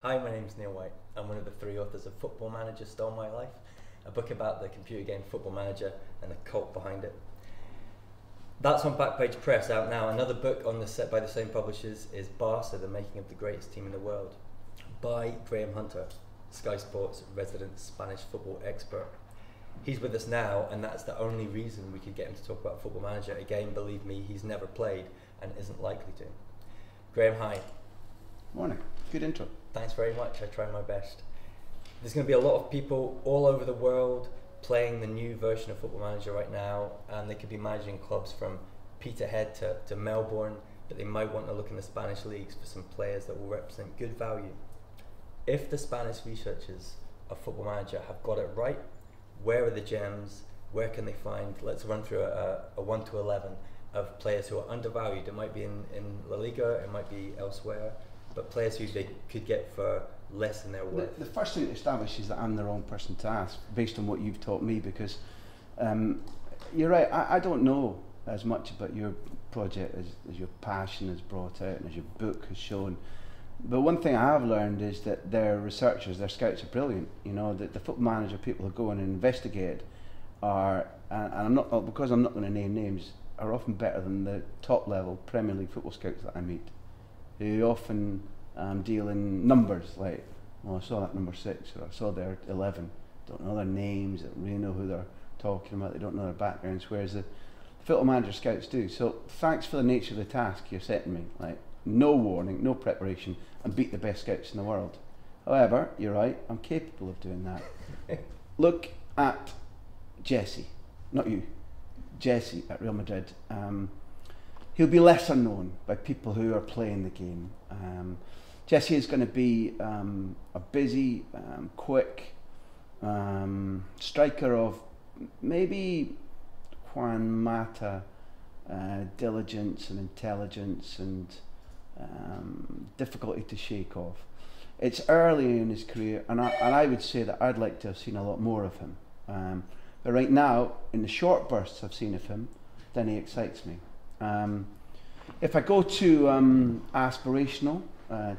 Hi, my name's Neil White. I'm one of the three authors of Football Manager Stole My Life, a book about the computer game Football Manager and the cult behind it. That's on Backpage Press, out now. Another book on the set by the same publishers is Barca, the Making of the Greatest Team in the World, by Graham Hunter, Sky Sports resident Spanish football expert. He's with us now, and that's the only reason we could get him to talk about Football Manager. Again, believe me, he's never played and isn't likely to. Graham, hi. Morning. Good intro. Thanks very much. I try my best. There's going to be a lot of people all over the world playing the new version of Football Manager right now, and they could be managing clubs from Peterhead to Melbourne, but they might want to look in the Spanish leagues for some players that will represent good value. If the Spanish researchers of Football Manager have got it right, where are the gems? Where can they find? Let's run through a 1 to 11 of players who are undervalued. It might be in La Liga, it might be elsewhere, but players who they could get for less than their worth. The first thing to establish is that I'm the wrong person to ask, based on what you've taught me, because you're right, I don't know as much about your project as your passion has brought out and as your book has shown. But one thing I have learned is that their researchers, their scouts are brilliant. You know, that the Football Manager people who go in and investigate are, and I'm not, because I'm not going to name names, are often better than the top level Premier League football scouts that I meet, who often deal in numbers, like, well, I saw that number 6, or I saw their 11, don't know their names, don't really know who they're talking about, they don't know their backgrounds, whereas the Football Manager scouts do. So thanks for the nature of the task you're setting me, like, no warning, no preparation, and beat the best scouts in the world. However, you're right, I'm capable of doing that. Look at Jesse, not you, Jesse at Real Madrid. He'll be lesser known by people who are playing the game. Jesse is going to be a busy, quick striker of maybe Juan Mata diligence and intelligence and difficulty to shake off. It's early in his career, and I would say that I'd like to have seen a lot more of him. But right now, in the short bursts I've seen of him, then he excites me. If I go to aspirational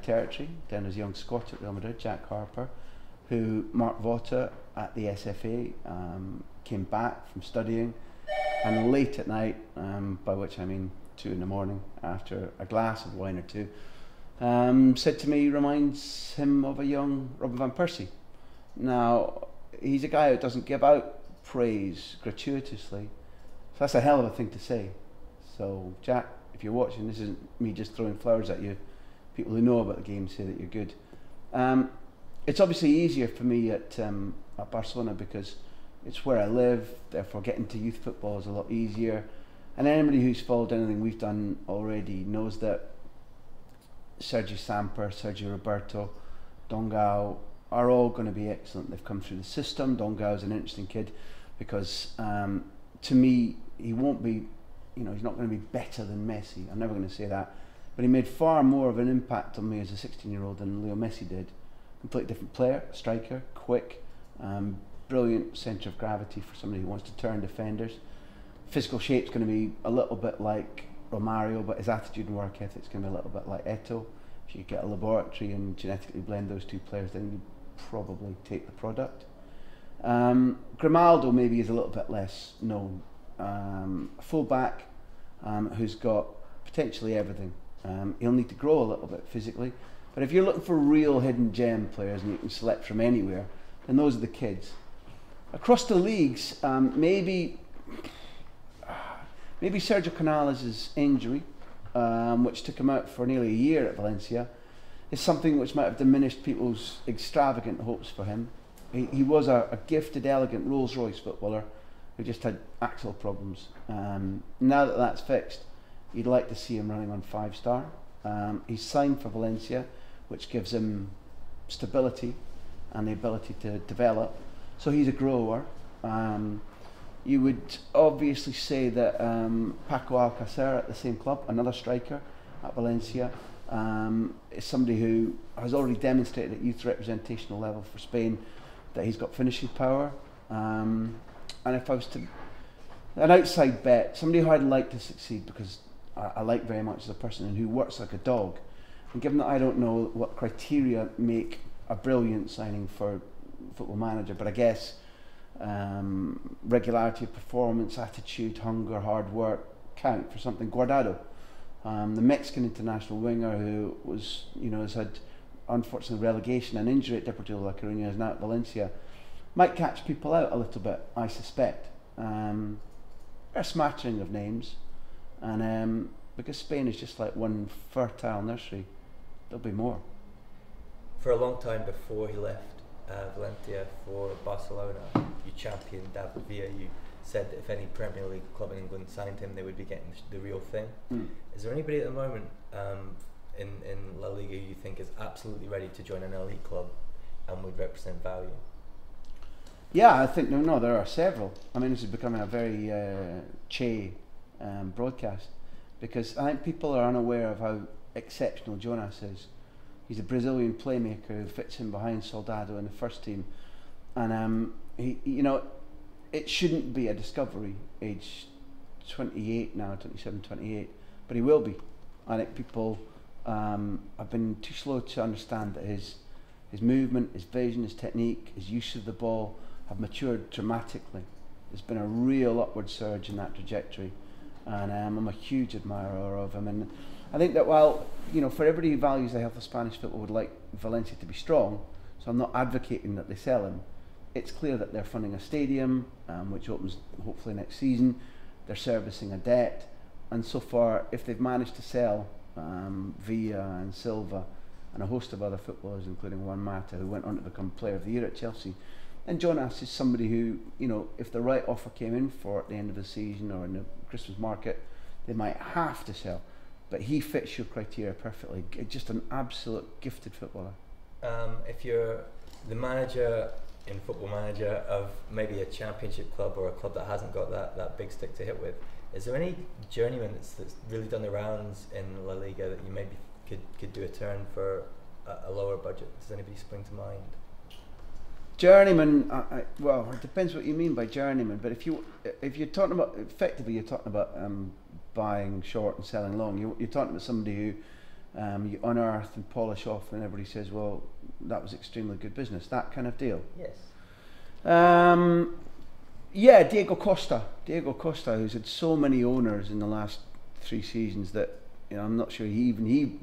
territory, then there's young Scot at Real Madrid, Jack Harper, who Mark Vota at the SFA came back from studying, and late at night, by which I mean 2 in the morning, after a glass of wine or two, said to me, reminds him of a young Robin van Persie. Now, he's a guy who doesn't give out praise gratuitously, so that's a hell of a thing to say. So, Jack, if you're watching, this isn't me just throwing flowers at you. People who know about the game say that you're good. It's obviously easier for me at Barcelona because it's where I live, therefore getting to youth football is a lot easier. And anybody who's followed anything we've done already knows that Sergio Samper, Sergio Roberto, Dongao are all going to be excellent. They've come through the system. Dongao is an interesting kid because to me, he won't be, you know, he's not going to be better than Messi. I'm never going to say that. But he made far more of an impact on me as a 16-year-old than Leo Messi did. Completely different player, striker, quick, brilliant centre of gravity for somebody who wants to turn defenders. Physical shape's going to be a little bit like Romario, but his attitude and work ethic's going to be a little bit like Eto'o. If you get a laboratory and genetically blend those two players, then you probably take the product. Grimaldo maybe is a little bit less known. A full-back who's got potentially everything. He'll need to grow a little bit physically, but if you're looking for real hidden gem players and you can select from anywhere, then those are the kids. Across the leagues, maybe Sergio Canales' injury, which took him out for nearly a year at Valencia, is something which might have diminished people's extravagant hopes for him. He was a gifted, elegant Rolls-Royce footballer who just had axle problems. Now that that's fixed, you'd like to see him running on 5-star. He's signed for Valencia, which gives him stability and the ability to develop. So he's a grower. You would obviously say that Paco Alcacer at the same club, another striker at Valencia, is somebody who has already demonstrated at youth representational level for Spain that he's got finishing power. And if I was to, an outside bet, somebody who I'd like to succeed because I like very much as a person and who works like a dog, And given that I don't know what criteria make a brilliant signing for Football Manager, but I guess regularity of performance, attitude, hunger, hard work count for something. Guardado, the Mexican international winger who was, has had unfortunately relegation and injury at Deportivo La Coruña, is now at Valencia, might catch people out a little bit, I suspect. A smattering of names, and because Spain is just like one fertile nursery, there'll be more. For a long time before he left Valencia for Barcelona, you championed David Villa. You said that if any Premier League club in England signed him, they would be getting the real thing. Is there anybody at the moment in La Liga you think is absolutely ready to join an elite club and would represent value? Yeah, I think no, there are several. I mean, this is becoming a very broadcast, because I think people are unaware of how exceptional Jonas is. He's a Brazilian playmaker who fits in behind Soldado in the first team, and he, it shouldn't be a discovery, age 28 now, 27, 28, but he will be. I think people have been too slow to understand that his movement, his vision, his technique, his use of the ball have matured dramatically. There's been a real upward surge in that trajectory, and I'm a huge admirer of him. And I think that while, for everybody who values the health of Spanish football would like Valencia to be strong, so I'm not advocating that they sell him, it's clear that they're funding a stadium, which opens hopefully next season. They're servicing a debt, and so far, if they've managed to sell Villa and Silva and a host of other footballers, including Juan Mata, who went on to become Player of the Year at Chelsea, and Jonas is somebody who, if the right offer came in for at the end of the season or in the Christmas market, they might have to sell. But he fits your criteria perfectly. Just an absolute gifted footballer. If you're the manager in Football Manager of maybe a championship club or a club that hasn't got that big stick to hit with, is there any journeyman that's really done the rounds in La Liga that you maybe could do a turn for a lower budget? Does anybody spring to mind? Journeyman, well, it depends what you mean by journeyman. But if you're talking about, effectively, you're talking about buying short and selling long. You're talking about somebody who you unearth and polish off, and everybody says, "Well, that was extremely good business." That kind of deal. Yes. Yeah, Diego Costa, who's had so many owners in the last 3 seasons that I'm not sure he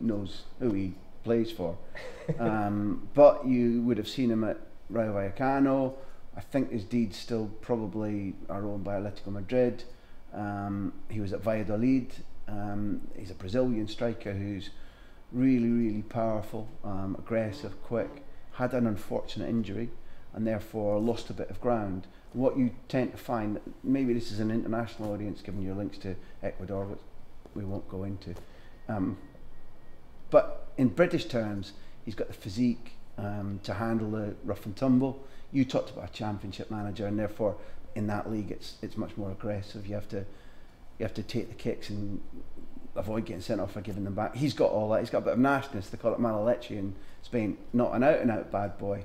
knows who he plays for. But you would have seen him at Rayo Vallecano. I think his deeds still probably are owned by Atletico Madrid. He was at Valladolid. He's a Brazilian striker who's really, really powerful, aggressive, quick, had an unfortunate injury and therefore lost a bit of ground. What you tend to find, maybe this is an international audience given your links to Ecuador, which we won't go into, but in British terms, he's got the physique to handle the rough and tumble. You talked about a championship manager, and therefore in that league it's much more aggressive. You have to take the kicks and avoid getting sent off for giving them back. He's got all that. He's got a bit of nastiness. They call it mala leche in Spain. Not an out and out bad boy,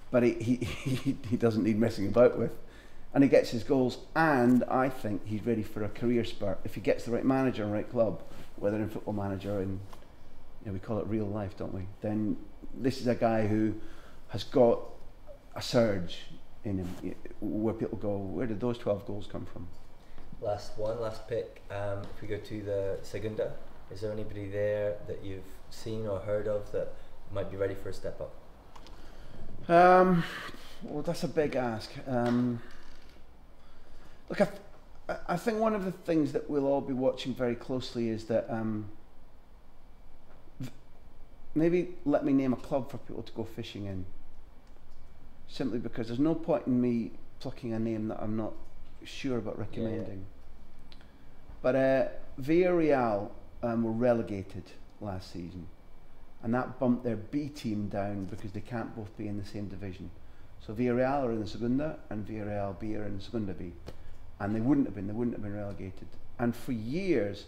but he doesn't need messing about with, and he gets his goals. And I think he's ready for a career spurt if he gets the right manager and right club, whether in Football Manager and we call it real life, don't we? Then this is a guy who has got a surge in him, where people go, where did those 12 goals come from? Last pick. If we go to the Segunda, is there anybody there that you've seen or heard of that might be ready for a step up? Well, that's a big ask. Look, I think one of the things that we'll all be watching very closely is that maybe let me name a club for people to go fishing in. Simply because there's no point in me plucking a name that I'm not sure about recommending. Yeah. But Villarreal were relegated last season, and that bumped their B team down because they can't both be in the same division. So Villarreal are in the Segunda and Villarreal B are in the Segunda B, and they wouldn't have been relegated. And for years,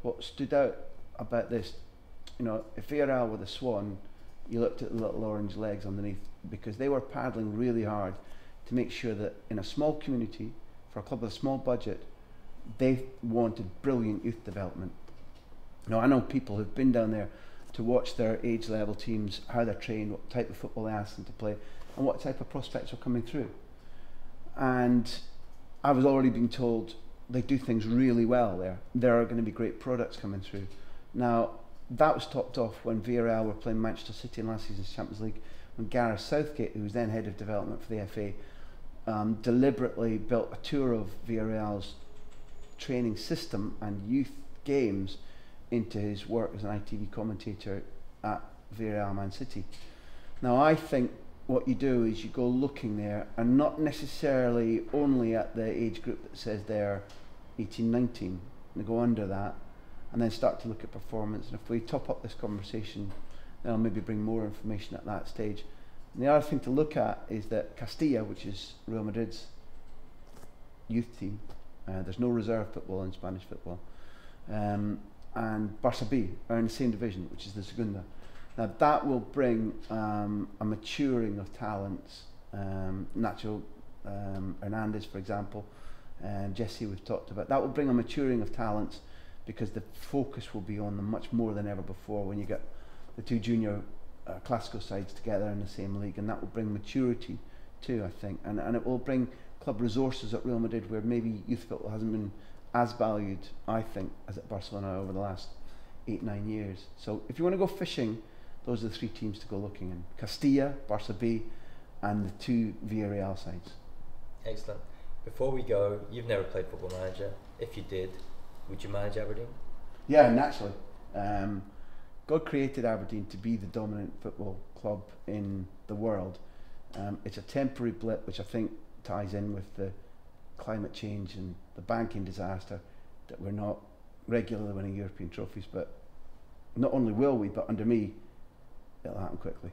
what stood out about this, if Villarreal were the swan, you looked at the little orange legs underneath, because they were paddling really hard to make sure that in a small community, for a club with a small budget, they wanted brilliant youth development. Now, I know people who've been down there to watch their age level teams, how they're trained, what type of football they ask them to play, and what type of prospects are coming through. And I was already being told they do things really well there. There are going to be great products coming through. Now, that was topped off when Villarreal were playing Manchester City in last season's Champions League, when Gareth Southgate, who was then head of development for the FA, deliberately built a tour of Villarreal's training system and youth games into his work as an ITV commentator at Villarreal Man City. Now, I think what you do is you go looking there, and not necessarily only at the age group that says they're 18, 19, and go under that, and then start to look at performance. And if we top up this conversation, then I'll maybe bring more information at that stage. And the other thing to look at is that Castilla, which is Real Madrid's youth team, there's no reserve football in Spanish football, and Barca B are in the same division, which is the Segunda. Now that will bring a maturing of talents. Nacho Hernandez, for example, and Jesse we've talked about. That will bring a maturing of talents, because the focus will be on them much more than ever before when you get the two junior Classico sides together in the same league, and that will bring maturity too, I think, and it will bring club resources at Real Madrid where maybe youth football hasn't been as valued, I think, as at Barcelona over the last 8-9 years. So if you want to go fishing, those are the three teams to go looking in: Castilla, Barca B, and the two Villarreal sides. Excellent. Before we go, you've never played Football Manager. If you did, would you manage Aberdeen? Yeah, naturally. God created Aberdeen to be the dominant football club in the world. It's a temporary blip, which I think ties in with the climate change and the banking disaster, that we're not regularly winning European trophies. But not only will we, but under me, it'll happen quickly.